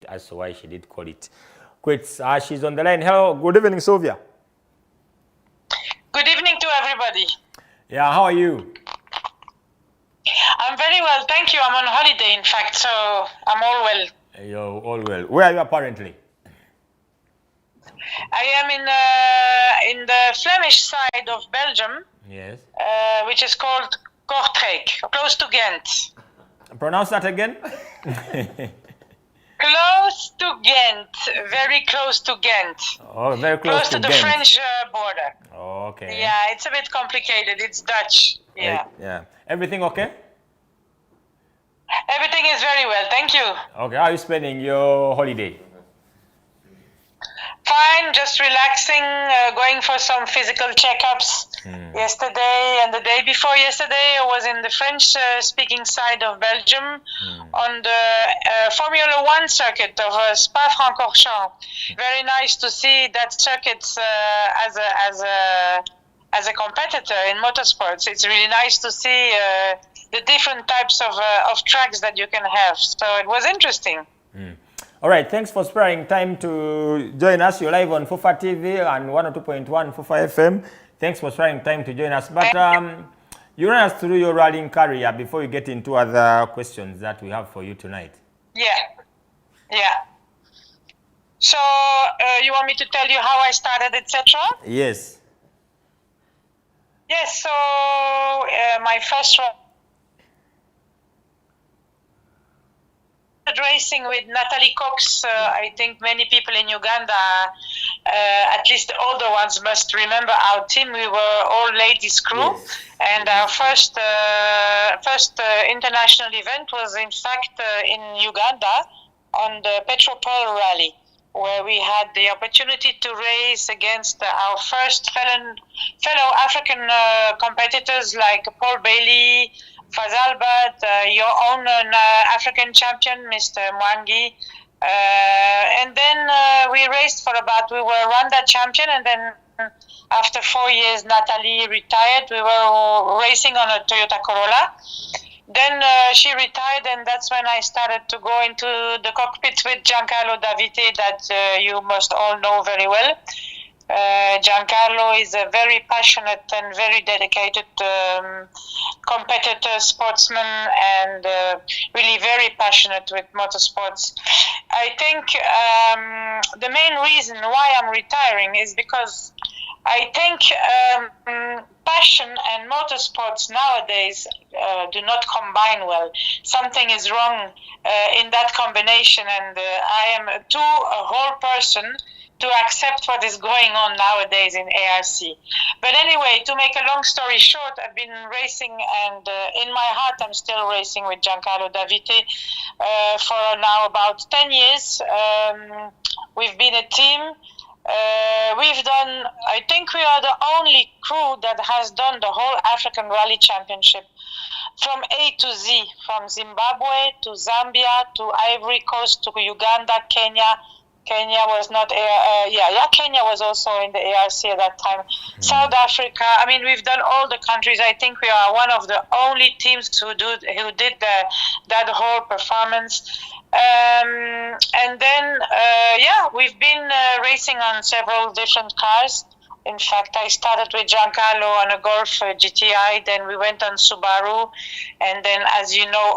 as to why she did call it quits. She's on the line. Hello, good evening, Sylvia. Good evening to everybody. Yeah, how are you? I'm very well, thank you. I'm on holiday, in fact, so I'm all well. You're all well. Where are you apparently? I am in the Flemish side of Belgium, Yes. which is called Kortrijk, close to Ghent. Pronounce that again. Close to Ghent, very close to Ghent. Oh, very close to the Ghent. French border. Oh, okay. Yeah, it's a bit complicated. It's Dutch. Yeah. Yeah. Everything okay? Everything is very well, thank you. Okay, how are you spending your holiday? Fine, just relaxing, going for some physical checkups. Yesterday and the day before yesterday, I was in the French-speaking side of Belgium on the Formula One circuit of Spa-Francorchamps. Very nice to see that circuit as a competitor in motorsports. It's really nice to see the different types of tracks that you can have. So it was interesting. All right, thanks for sparing time to join us. You're live on FUFA TV and 102.1 FUFA FM. Thanks for sparing time to join us. But you run us through your rallying career before we get into other questions that we have for you tonight. Yeah. So you want me to tell you how I started, etc.? Yes. Yes, so my first racing with Natalie Cox. I think many people in Uganda, at least the older ones, must remember our team. We were all ladies crew, yes. And our first international event was in fact in Uganda on the Petropol Rally, where we had the opportunity to race against our first fellow African competitors like Paul Bailey, Faz Albert, your own African champion, Mr. Mwangi. And then we raced for we were Rwanda champion, and then after 4 years, Natalie retired. We were racing on a Toyota Corolla. Then she retired, and that's when I started to go into the cockpit with Giancarlo Davite, that you must all know very well. Giancarlo is a very passionate and very dedicated competitor, sportsman, and really very passionate with motorsports. I think the main reason why I'm retiring is because I think passion and motorsports nowadays do not combine well. Something is wrong in that combination, and I am a whole person to accept what is going on nowadays in ARC. But anyway, to make a long story short, I've been racing, and in my heart I'm still racing with Giancarlo Davite for now about 10 years. We've been a team. We've done, I think we are the only crew that has done the whole African Rally Championship from A to Z, from Zimbabwe to Zambia to Ivory Coast to Uganda, Kenya. Kenya was not, Kenya was also in the ARC at that time. South Africa, I mean, we've done all the countries. I think we are one of the only teams who did that whole performance. And then, we've been racing on several different cars. In fact, I started with Giancarlo on a Golf GTI, then we went on Subaru, and then, as you know,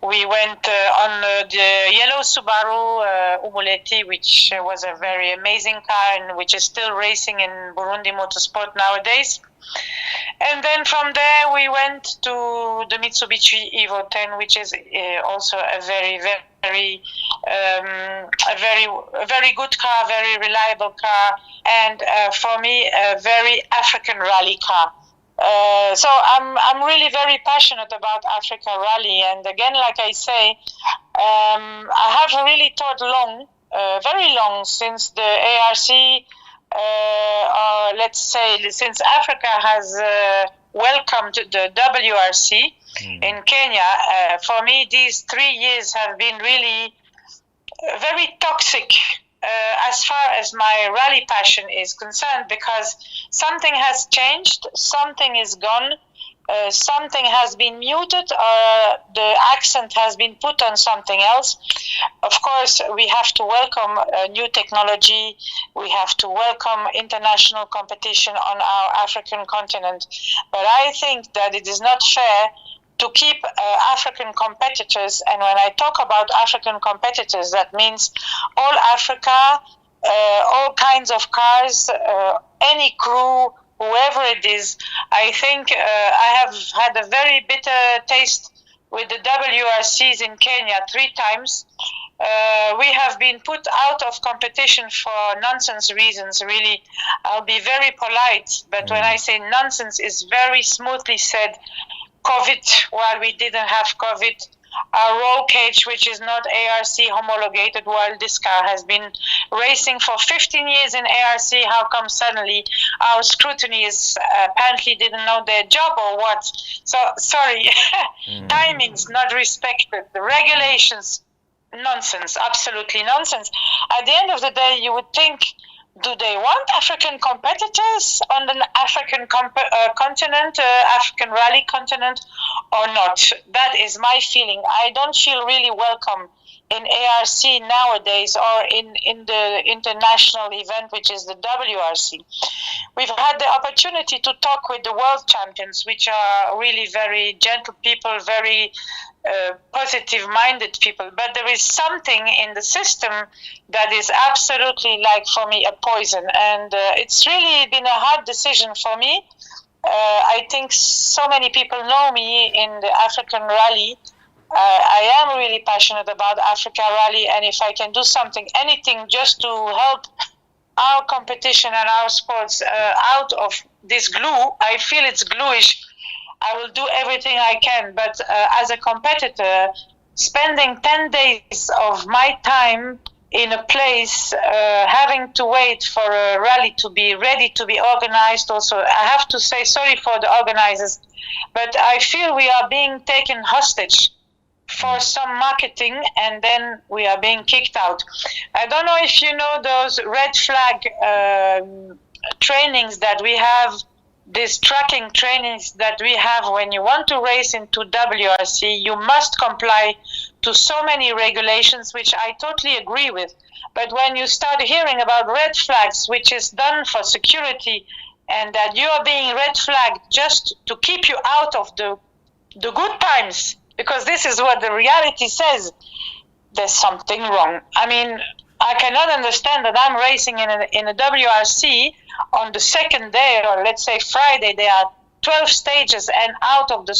we went on the yellow Subaru Umuleti, which was a very amazing car and which is still racing in Burundi Motorsport nowadays. And then from there, we went to the Mitsubishi Evo 10, which is also a very good car, very reliable car, and for me, a very African rally car. So I'm really very passionate about Africa Rally, and again, like I say, I have really thought very long since the ARC. Let's say since Africa has welcomed the WRC in Kenya, for me these 3 years have been really very toxic as far as my rally passion is concerned, because something has changed, something is gone, something has been muted or the accent has been put on something else. Of course, we have to welcome new technology. We have to welcome international competition on our African continent. But I think that it is not fair to keep African competitors, and when I talk about African competitors, that means all Africa, all kinds of cars, any crew, whoever it is. I think I have had a very bitter taste with the WRCs in Kenya 3 times. We have been put out of competition for nonsense reasons, really. I'll be very polite, but when I say nonsense, it's very smoothly said. COVID, while we didn't have COVID. Our roll cage, which is not ARC homologated, while this car has been racing for 15 years in ARC, how come suddenly our scrutiny is apparently didn't know their job or what? So, sorry, timings not respected, the regulations, nonsense, absolutely nonsense. At the end of the day, you would think, do they want African competitors on the African continent, African rally continent, or not? That is my feeling. I don't feel really welcome in ARC nowadays or in the international event, which is the WRC. We've had the opportunity to talk with the world champions, which are really very gentle people, very positive-minded people, but there is something in the system that is absolutely, like, for me, a poison, and it's really been a hard decision for me. I think so many people know me in the African rally. I am really passionate about Africa rally, and if I can do something, anything, just to help our competition and our sports out of this glue, I feel it's gluish, I will do everything I can. But as a competitor, spending 10 days of my time in a place, having to wait for a rally to be ready to be organized, also, I have to say sorry for the organizers, but I feel we are being taken hostage for some marketing, and then we are being kicked out. I don't know if you know those red flag trainings that we have, these tracking trainings that we have. When you want to race into WRC, you must comply to so many regulations, which I totally agree with. But when you start hearing about red flags, which is done for security, and that you are being red flagged just to keep you out of the good times, because this is what the reality says, there's something wrong. I mean, I cannot understand that I'm racing in a WRC on the second day, or let's say Friday, there are 12 stages, and out of the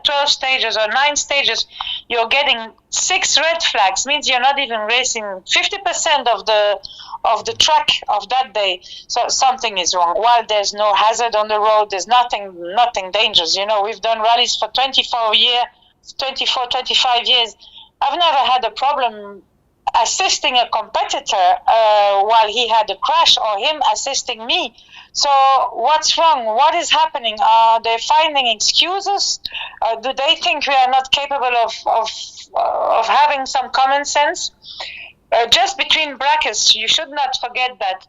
12 stages or 9 stages, you're getting 6 red flags. Means you're not even racing 50% of the track of that day. So something is wrong. While there's no hazard on the road, there's nothing dangerous. You know, we've done rallies for 25 years. I've never had a problem assisting a competitor while he had a crash, or him assisting me. So what's wrong? What is happening? Are they finding excuses? Do they think we are not capable of having some common sense? Just between brackets, you should not forget that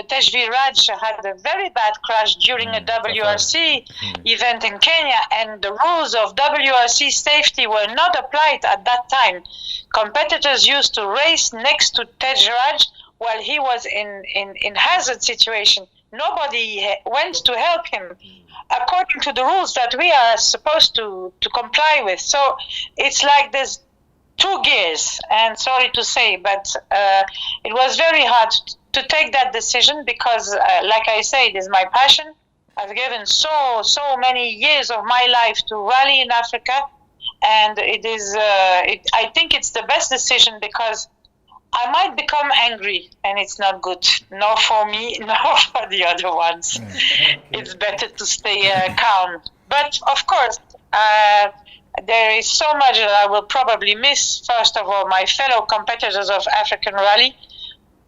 Tejvi Raj had a very bad crash during a WRC event in Kenya, and the rules of WRC safety were not applied at that time. Competitors used to race next to Tej Raj while he was in hazard situation. Nobody went to help him according to the rules that we are supposed to comply with. So it's like there's 2 gears, and sorry to say, but it was very hard to take that decision, because like I say, it is my passion. I've given so many years of my life to rally in Africa, and it is I think it's the best decision, because I might become angry, and it's not good, nor for me, nor for the other ones. It's better to stay calm. But of course, there is so much that I will probably miss. First of all, my fellow competitors of African rally.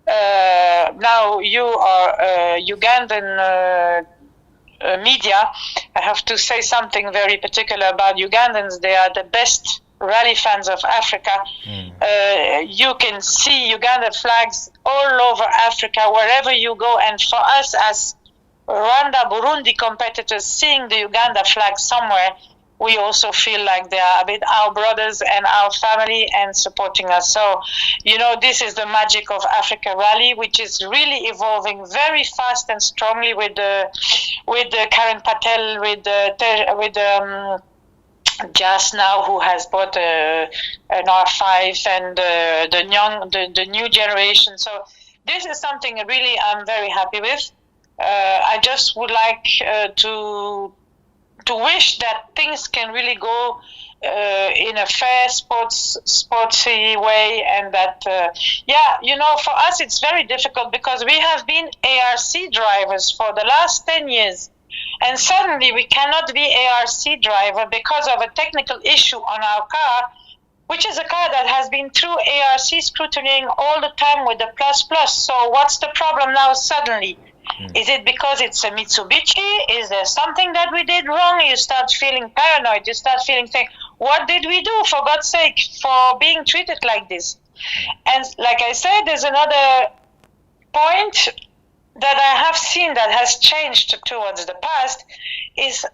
Now you are Ugandan media. I have to say something very particular about Ugandans. They are the best rally fans of Africa. You can see Uganda flags all over Africa, wherever you go. And for us as Rwanda, Burundi competitors seeing the Uganda flag somewhere, we also feel like they are a bit our brothers and our family and supporting us. So, this is the magic of Africa Rally, which is really evolving very fast and strongly with the Karen Patel, with Jas now, who has bought an R5, and the new generation. So this is something really I'm very happy with. I just would like to wish that things can really go in a fair sportsy way, and that for us it's very difficult because we have been ARC drivers for the last 10 years, and suddenly we cannot be ARC driver because of a technical issue on our car, which is a car that has been through ARC scrutinying all the time with the plus plus. So what's the problem now suddenly? Is it because it's a Mitsubishi? Is there something that we did wrong? You start feeling paranoid. You start feeling, what did we do, for God's sake, for being treated like this? And like I said, there's another point that I have seen that has changed towards the past is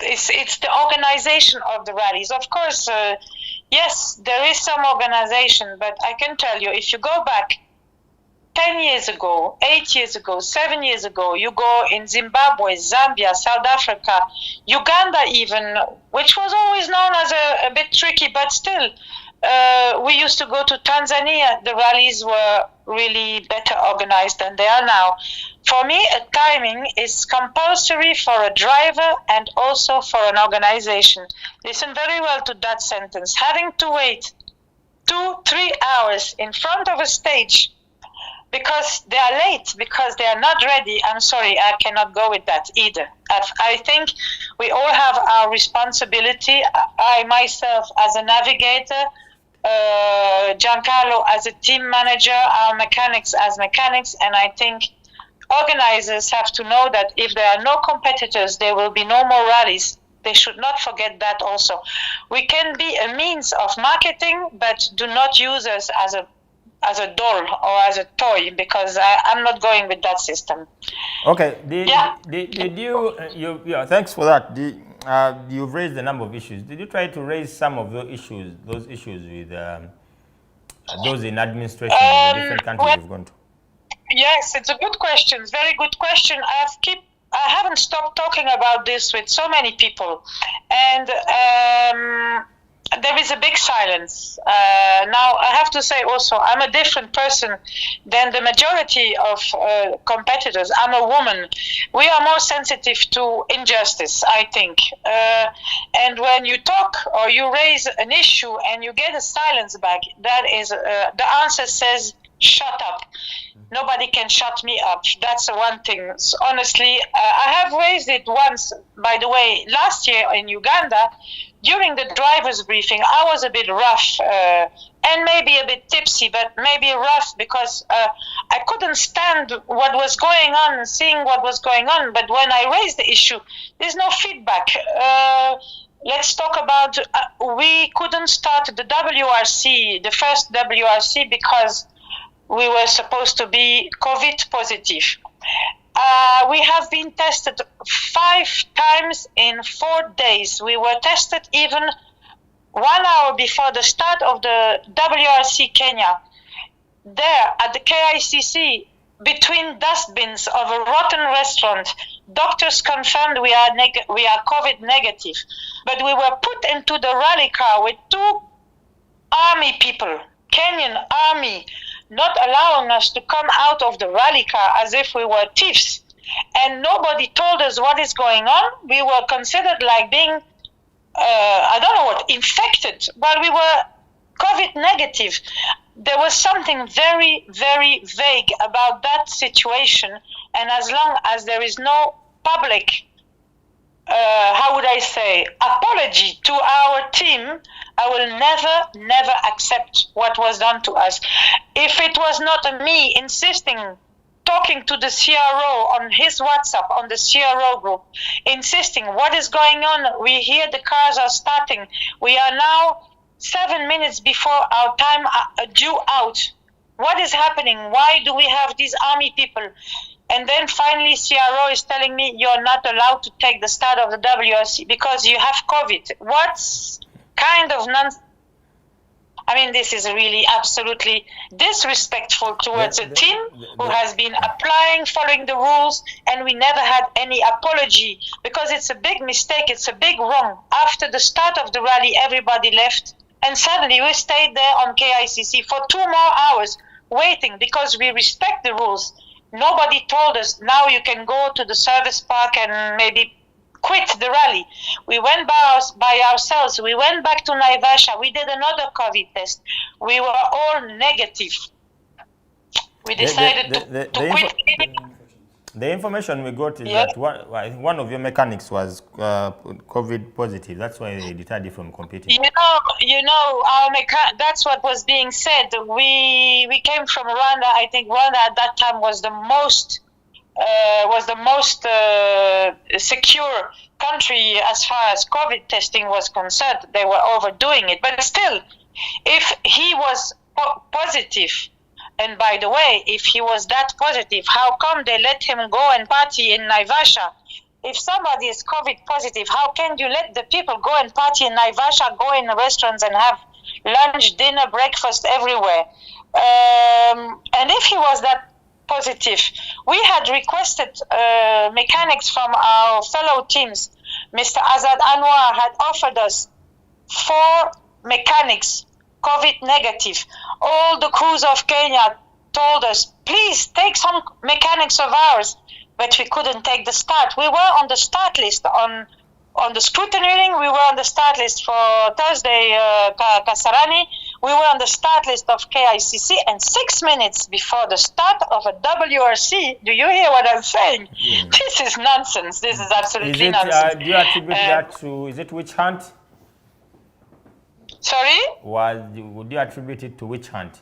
it's the organization of the rallies. Of course, yes, there is some organization, but I can tell you, if you go back 10 years ago, 8 years ago, 7 years ago, you go in Zimbabwe, Zambia, South Africa, Uganda even, which was always known as a bit tricky, but still, we used to go to Tanzania. The rallies were really better organized than they are now. For me, a timing is compulsory for a driver and also for an organization. Listen very well to that sentence. Having to wait 2-3 hours in front of a stage because they are late, because they are not ready, I'm sorry, I cannot go with that either. I think we all have our responsibility. I myself as a navigator, Giancarlo as a team manager, our mechanics as mechanics, and I think organizers have to know that if there are no competitors, there will be no more rallies. They should not forget that also. We can be a means of marketing, but do not use us as a doll or as a toy, because I'm not going with that system. Okay. Did you thanks for that. You've raised a number of issues. Did you try to raise some of those issues with those in administration in the different countries you've gone to? Yes, it's a good question. Very good question. I haven't stopped talking about this with so many people, and there is a big silence. Now, I have to say also, I'm a different person than the majority of competitors. I'm a woman. We are more sensitive to injustice, I think. And when you talk or you raise an issue and you get a silence back, that is, the answer says, shut up. Nobody can shut me up. That's one thing. So honestly, I have raised it once, by the way, last year in Uganda. During the driver's briefing, I was a bit rough and maybe a bit tipsy, but maybe rough because I couldn't stand what was going on, seeing what was going on. But when I raised the issue, there's no feedback. Let's talk about, we couldn't start the WRC, the first WRC, because we were supposed to be COVID positive. We have been tested 5 times in 4 days. We were tested even 1 hour before the start of the WRC Kenya. There at the KICC, between dustbins of a rotten restaurant, doctors confirmed we are COVID negative. But we were put into the rally car with 2 army people, Kenyan army, not allowing us to come out of the rally car as if we were thieves. And nobody told us what is going on. We were considered like being, infected, while we were COVID negative. There was something very, very vague about that situation. And as long as there is no public, apology to our team, I will never accept what was done to us. If it was not me insisting, talking to the CRO on his WhatsApp, on the CRO group, insisting what is going on, we hear the cars are starting. We are now 7 minutes before our time due out. What is happening? Why do we have these army people? And then finally CRO is telling me you're not allowed to take the start of the WRC because you have COVID. What kind of nonsense? I mean, this is really absolutely disrespectful towards a team who has been applying, following the rules, and we never had any apology because it's a big mistake, it's a big wrong. After the start of the rally, everybody left, and suddenly we stayed there on KICC for 2 more hours waiting because we respect the rules. Nobody told us, now you can go to the service park and maybe quit the rally. We went by ourselves. We went back to Naivasha. We did another COVID test. We were all negative. We decided to quit. The information we got is that one of your mechanics was COVID positive. That's why they deterred from competing. You know, that's what was being said. We came from Rwanda. I think Rwanda at that time was the most secure country as far as COVID testing was concerned. They were overdoing it. But still, if he was positive, and by the way, if he was that positive, how come they let him go and party in Naivasha? If somebody is COVID positive, how can you let the people go and party in Naivasha, go in restaurants and have lunch, dinner, breakfast everywhere? And if he was that positive, we had requested mechanics from our fellow teams. Mr. Azad Anwar had offered us 4 mechanics COVID negative. All the crews of Kenya told us, please take some mechanics of ours, but we couldn't take the start. We were on the start list on the scrutiny ring. We were on the start list for Thursday, Kasarani. We were on the start list of KICC, and 6 minutes before the start of a WRC, do you hear what I'm saying? Yeah. This is nonsense. This is absolutely nonsense. Do you attribute that to, is it witch hunt? Sorry? Would you attribute it to witch hunt?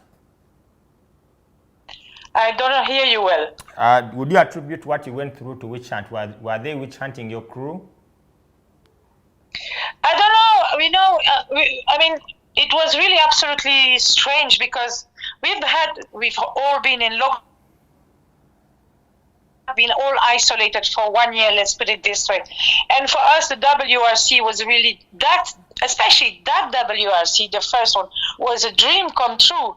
I don't hear you well. Would you attribute what you went through to witch hunt? Were they witch hunting your crew? I don't know. I mean, it was really absolutely strange because we've all been in lockdown, been all isolated for 1 year, let's put it this way. And for us, the WRC was really especially that WRC, the first one, was a dream come true.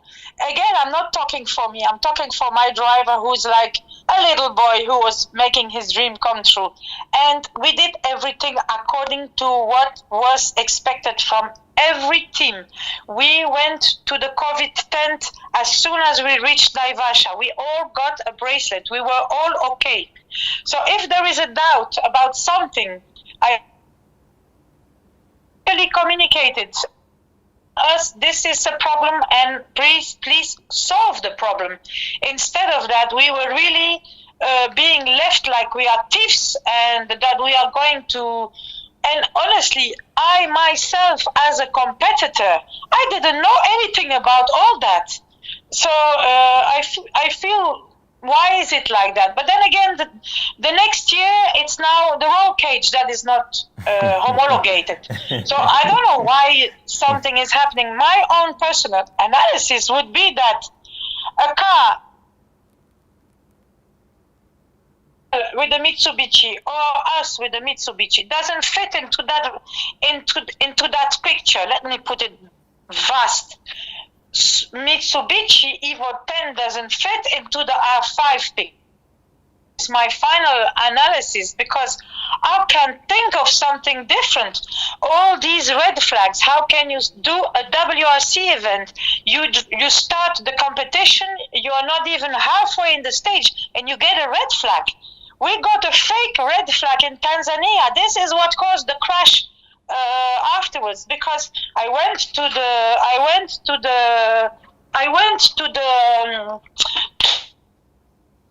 Again, I'm not talking for me, I'm talking for my driver who's like a little boy who was making his dream come true. And we did everything according to what was expected from every team. We went to the COVID tent as soon as we reached Naivasha. We all got a bracelet. We were all okay. So if there is a doubt about something, I really communicated us, this is a problem, and please solve the problem. Instead of that, we were really being left like we are thieves and that we are going to. And honestly, I myself, as a competitor, I didn't know anything about all that. So I feel, why is it like that? But then again, the next year, it's now the roll cage that is not homologated. So I don't know why something is happening. My own personal analysis would be that a car with the Mitsubishi or us with the Mitsubishi doesn't fit into that picture. Let me put it vast. Mitsubishi Evo 10 doesn't fit into the R5 picture. It's my final analysis because I can think of something different. All these red flags, how can you do a WRC event? You start the competition, you are not even halfway in the stage and you get a red flag. We got a fake red flag in Tanzania. This is what caused the crash afterwards, because I went to the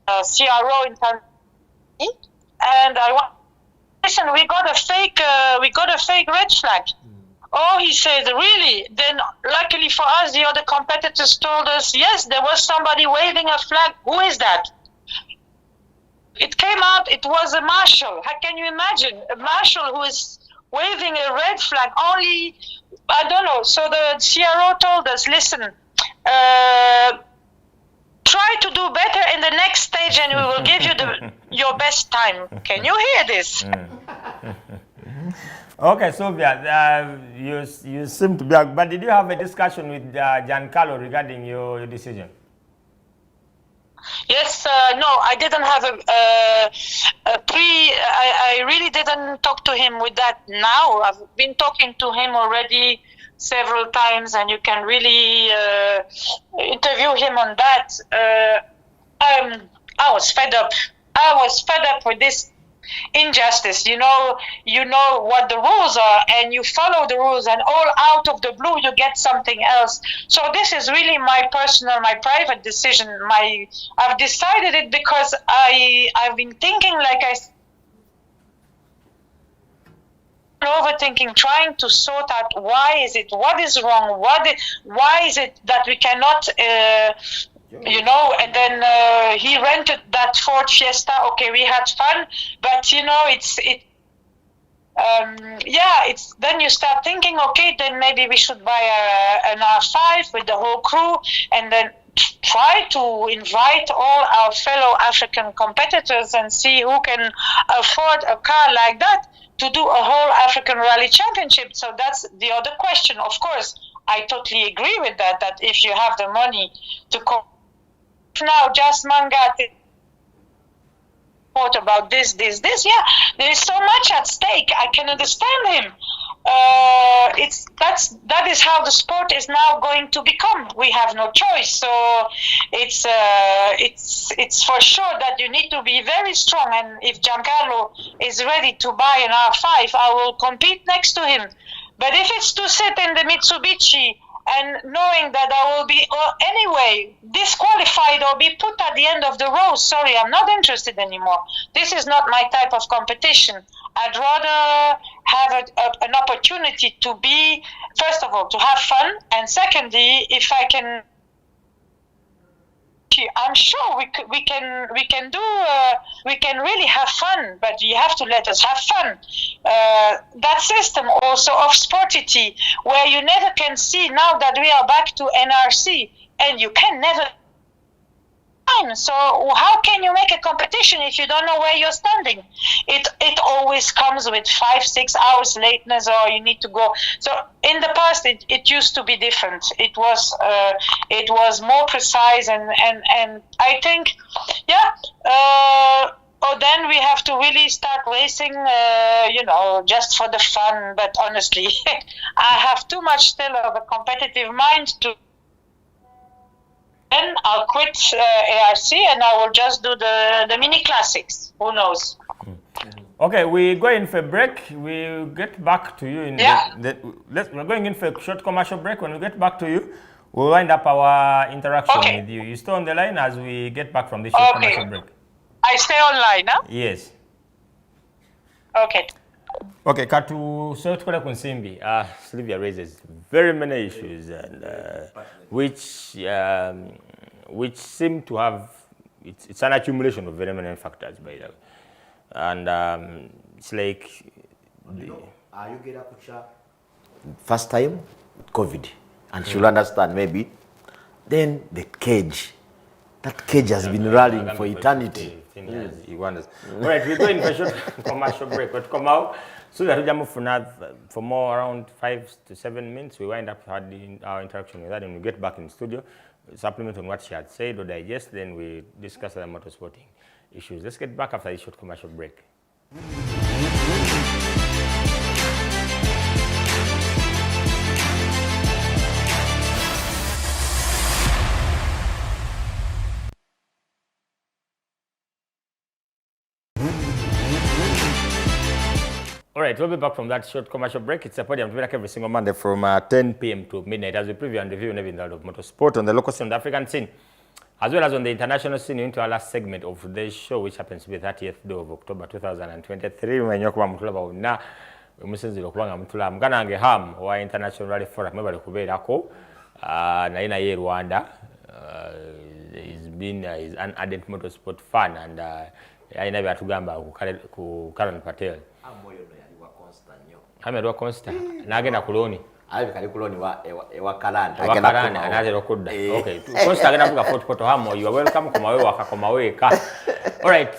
CRO in Tanzania, and listen, we got a fake red flag. Oh, he said, really? Then luckily for us, the other competitors told us, yes, there was somebody waving a flag. Who is that? It came out, it was a marshal. How can you imagine? A marshal who is waving a red flag only, I don't know. So the CRO told us, listen, try to do better in the next stage, and we will give you your best time. Can you hear this? Okay, Sylvia, you seem to be, but did you have a discussion with Giancarlo regarding your decision? Yes, no, I didn't have I really didn't talk to him with that now. I've been talking to him already several times, and you can really interview him on that. I was fed up. I was fed up with this injustice. You know what the rules are, and you follow the rules, and all out of the blue you get something else. So this is really my private decision. I've decided it because I've been thinking, like I overthinking, trying to sort out what is wrong, why is it that we cannot and then he rented that Ford Fiesta. Okay, we had fun, but it's then you start thinking, okay, then maybe we should buy an R5 with the whole crew, and then try to invite all our fellow African competitors and see who can afford a car like that to do a whole African Rally Championship. So that's the other question. Of course, I totally agree with that if you have the money to come now, just Mangat thought about this. Yeah, there is so much at stake. I can understand him. That is how the sport is now going to become. We have no choice. So it's for sure that you need to be very strong. And if Giancarlo is ready to buy an R5, I will compete next to him. But if it's to sit in the Mitsubishi and knowing that I will be anyway disqualified or be put at the end of the row, sorry, I'm not interested anymore. This is not my type of competition. I'd rather have an opportunity to be, first of all, to have fun, and secondly, if I can, I'm sure we can really have fun, but you have to let us have fun. That system also of Sportity, where you never can see, now that we are back to NRC, and you can never. So how can you make a competition if you don't know where you're standing? It always comes with 5-6 hours lateness, or you need to go. So in the past, it used to be different. It was more precise, and I think, then we have to really start racing, just for the fun. But honestly, I have too much still of a competitive mind to. Then I'll quit ARC and I will just do the mini classics. Who knows? Okay, we're going for a break. We'll get back to you in we're going in for a short commercial break. When we get back to you, we'll wind up our interaction with you. You stay on the line as we get back from this short commercial break. I stay online, huh? Yes. Okay. Okay, Katu Sotukole Kunsimbi, Sylvia raises very many issues, and which seem to have, it's an accumulation of very many factors, by the way. And it's like... you get a picture first time, COVID, and she'll understand maybe. Then the cage. That cage has been rallying for eternity. All right, we're going for a short commercial break. But come out, so that we for more around 5 to 7 minutes. We wind up having our interaction with her, and we get back in the studio, supplement on what she had said or digest, then we discuss the motorsporting issues. Let's get back after this short commercial break. All right, we'll be back from that short commercial break. It's a Podium to be back every single Monday from 10 p.m. to midnight as we preview and review everything of motorsport on the local scene, the African scene, as well as on the international scene, into our last segment of today's show, which happens to be 30th day of October 2023. Mganange Ham wa International Rally Forum mwebale kubeerako naina ye Rwanda. He's an ardent motorsport fan, and aina byatugamba ku Karan Patel. Amerwa Constant nagenda kuloni Alabi kali kuloni wa Kalanda. Wakarana anazero kudda. Okay. Costa agenda kuvuga Fort Portal Hamo. You are welcome koma wewe ka. All right.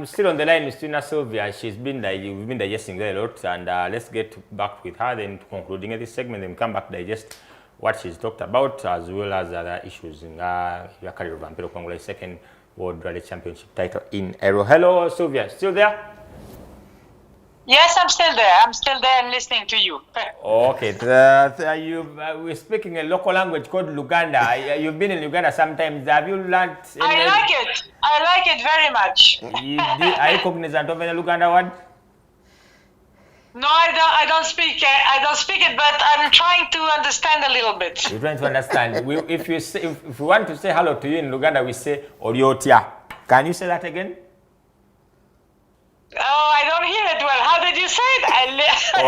Still on the line with Sylvia. We've been digesting there a lot, and let's get back with her then concluding this segment. Then come back digest what she's talked about as well as other issues in your career of Vampiro Congolese second World Rally Championship title in Aero. Hello, Sylvia. Still there? Yes, I'm still there. I'm still there and listening to you. Okay. We're speaking a local language called Luganda. You've been in Uganda sometimes. Have you learned? I like it. I like it very much. Are you cognizant of any Luganda word? No, I don't speak it, but I'm trying to understand a little bit. You're trying to understand. If we want to say hello to you in Luganda, we say Oriotia. Can you say that again? Oh, I don't hear it well. How did you say it? I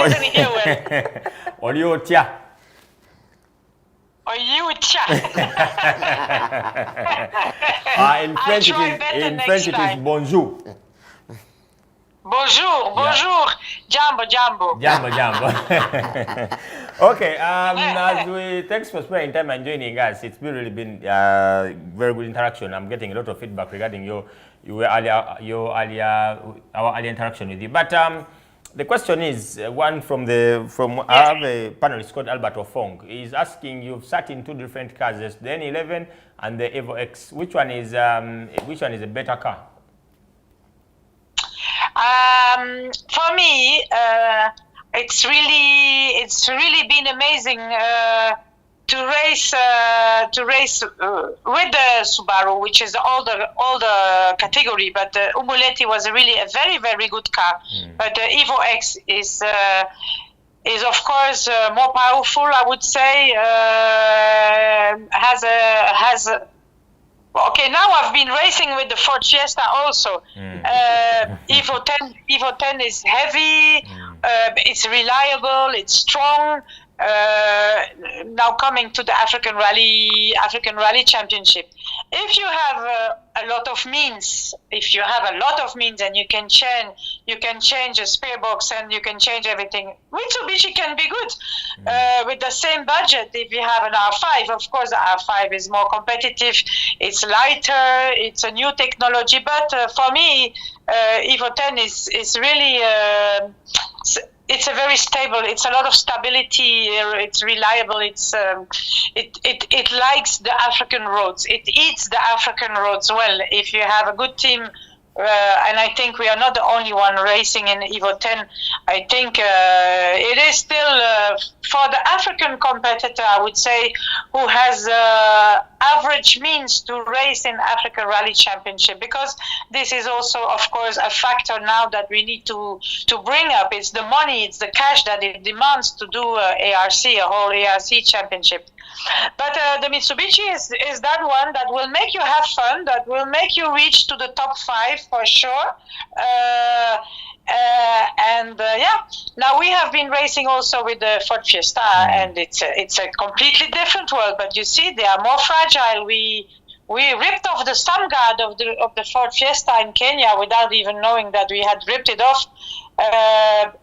didn't hear well. Oriotia. Oyucha. In French it is bonjour. Bonjour. Jambo. Okay, thanks for spending time and joining us. It's really been very good interaction. I'm getting a lot of feedback regarding our earlier interaction with you. But the question is, I have a panelist called Albert Ofong. He's asking, you've sat in two different cars, the N11 and the Evo X. Which one is a better car? For me, it's really been amazing to race with the Subaru, which is the older category. But the Umuleti was really a very, very good car. But the Evo X is of course more powerful, I would say. Okay, now I've been racing with the Ford Fiesta also. Evo 10 is heavy, it's reliable, it's strong. Now coming to the African Rally Championship. If you have a lot of means, and you can change a spare box and you can change everything, Mitsubishi can be good. With the same budget, if you have an R5, of course the R5 is more competitive, it's lighter, it's a new technology, but for me, Evo 10 is really... it's a very stable. It's a lot of stability. It's reliable. It likes the African roads. It eats the African roads well. If you have a good team, and I think we are not the only one racing in Evo 10. I think it is still for the African competitor, I would say, who has average means to race in African Rally Championship, because this is also, of course, a factor now that we need to bring up. It's the money, it's the cash that it demands to do a whole ARC championship. But the Mitsubishi is that one that will make you have fun, that will make you reach to the top 5 for sure. Now we have been racing also with the Ford Fiesta, and it's a completely different world. But you see, they are more fragile. We ripped off the sun guard of the Ford Fiesta in Kenya without even knowing that we had ripped it off.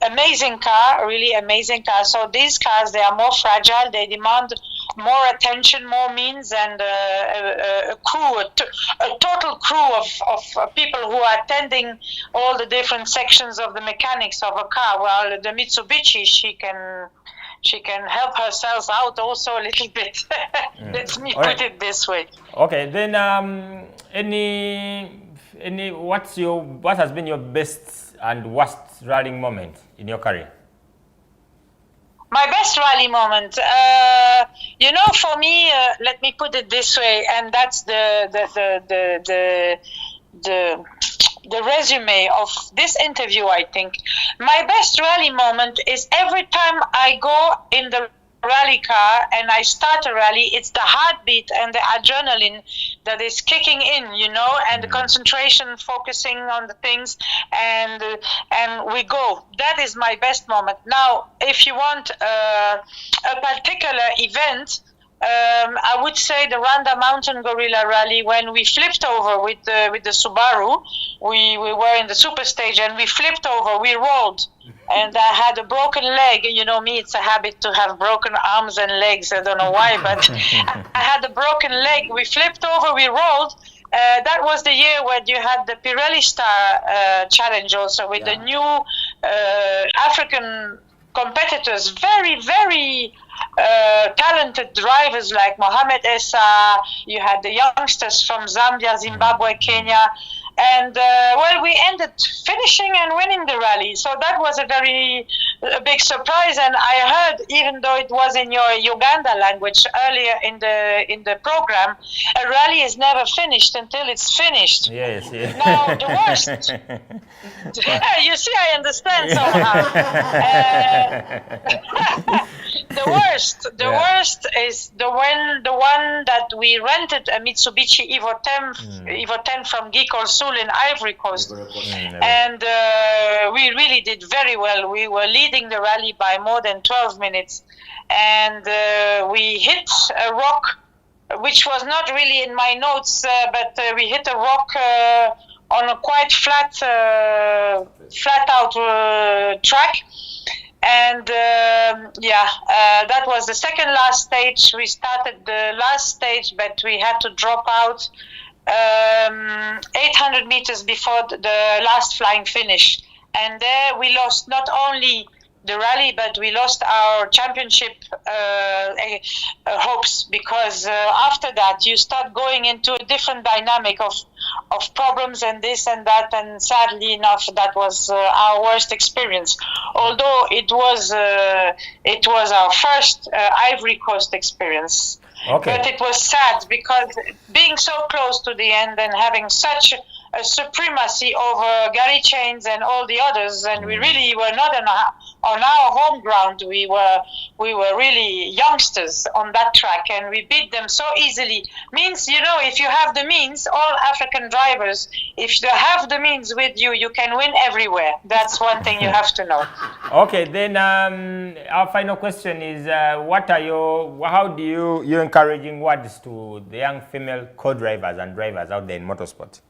Amazing car, really amazing car. So these cars, they are more fragile. They demand more attention, more means, and a total crew of people who are attending all the different sections of the mechanics of a car. While the Mitsubishi, she can help herself out also a little bit. Let me put it this way. Okay, then what has been your best and worst rallying moment in your career? My best rally moment, for me, let me put it this way, and that's the resume of this interview, I think. My best rally moment is every time I go in the rally car and I start a rally, it's the heartbeat and the adrenaline that is kicking in, and the concentration, focusing on the things, and we go. That is my best moment. Now, if you want a particular event, I would say the Rwanda Mountain Gorilla Rally, when we flipped over with the Subaru. We were in the super stage and we flipped over, we rolled. and I had a broken leg. You know me, it's a habit to have broken arms and legs. I don't know why, but I had a broken leg. We flipped over, we rolled. That was the year when you had the Pirelli Star Challenge also with the new African competitors, very, very talented drivers like Mohamed Essa. You had the youngsters from Zambia, Zimbabwe, Kenya. And we ended finishing and winning the rally. So that was a very big surprise. And I heard, even though it was in your Uganda language earlier in the program, a rally is never finished until it's finished. Yes. Now the worst. You see, I understand somehow. The worst is the one that we rented a Mitsubishi Evo 10 from Guy Corsul in Ivory Coast, and we really did very well. We were leading the rally by more than 12 minutes, and we hit a rock, which was not really in my notes, but we hit a rock on a quite flat out track. And that was the second last stage. We started the last stage, but we had to drop out 800 meters before the last flying finish. And there we lost not only the rally, but we lost our championship hopes, because after that you start going into a different dynamic of problems and this and that, and sadly enough that was our worst experience, although it was our first Ivory Coast experience. Okay. But it was sad because being so close to the end and having such a supremacy over Gary Chains and all the others, and we really were not on our home ground. We were really youngsters on that track, and we beat them so easily. Means, if you have the means, all African drivers, if you have the means with you, you can win everywhere. That's one thing you have to know. Okay, then our final question is, how do you encouraging words to the young female co-drivers and drivers out there in motorsport?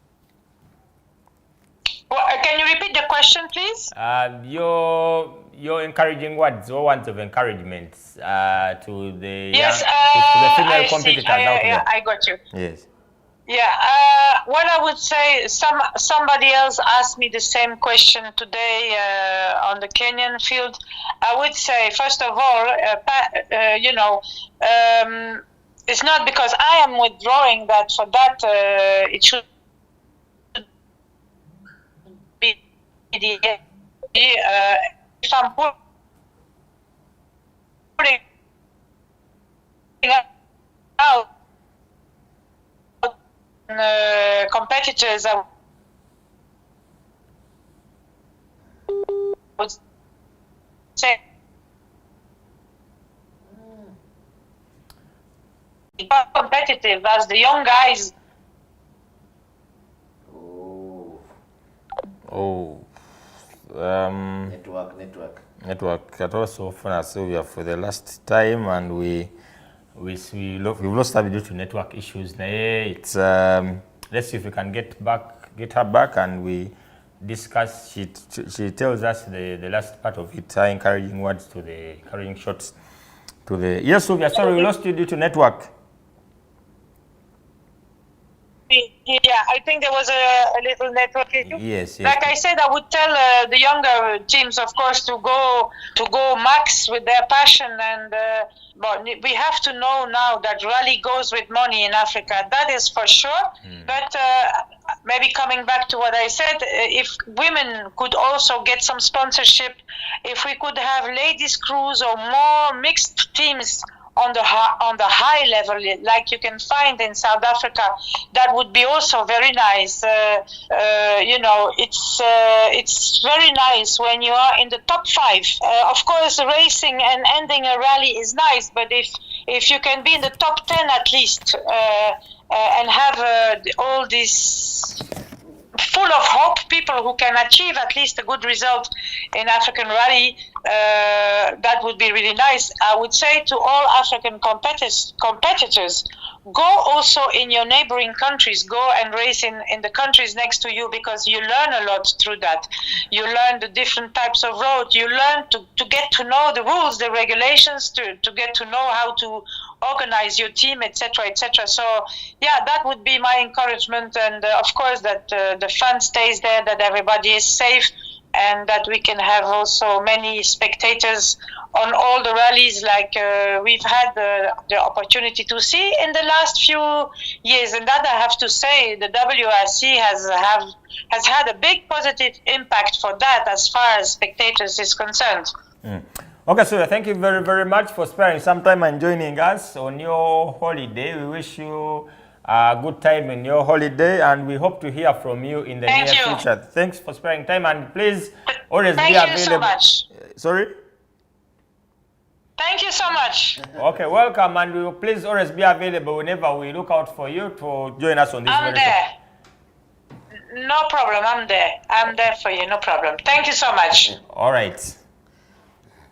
Well, can you repeat the question, please? Your encouraging words or words of encouragement to the female competitors out there. I got you. Yes. Yeah. What I would say, somebody else asked me the same question today on the Kenyan field. I would say, first of all, it's not because I am withdrawing that for that it should be if I'm putting out competitors, I would say competitive as the young guys. Network. That also for Sylvia for the last time, and we've lost her due to network issues. It's let's see if we can get her back, and we discuss. She tells us the last part of it, encouraging words to the encouraging shots to the. Yes, Sylvia. Sorry, we lost you due to network. Yeah, I think there was a little network issue. Yes. Like I said, I would tell the younger teams, of course, to go max with their passion, and but we have to know now that rally goes with money in Africa. That is for sure. But maybe coming back to what I said, if women could also get some sponsorship, if we could have ladies crews or more mixed teams on the high level, like you can find in South Africa, that would be also very nice. It's very nice when you are in the top 5. Of course, racing and ending a rally is nice, but if you can be in the top 10 at least, and have all these full of hope, people who can achieve at least a good result in African rally. That would be really nice. I would say to all African competitors, go also in your neighboring countries, go and race in the countries next to you, because you learn a lot through that. You learn the different types of roads, you learn to get to know the rules, the regulations, to get to know how to organize your team, etc., etc. So yeah, that would be my encouragement, and of course that the fun stays there, that everybody is safe, and that we can have also many spectators on all the rallies like we've had the opportunity to see in the last few years. And that I have to say, the WRC has had a big positive impact for that as far as spectators is concerned. Okay, Sylvia, thank you very, very much for sparing some time and joining us on your holiday. We wish you a good time in your holiday, and we hope to hear from you in the near future. Thanks for sparing time, and please always be available. Thank you so much. Sorry? Thank you so much. Okay, welcome, and we will please always be available whenever we look out for you to join us on this. I'm there. No problem, I'm there. I'm there for you, no problem. Thank you so much. All right.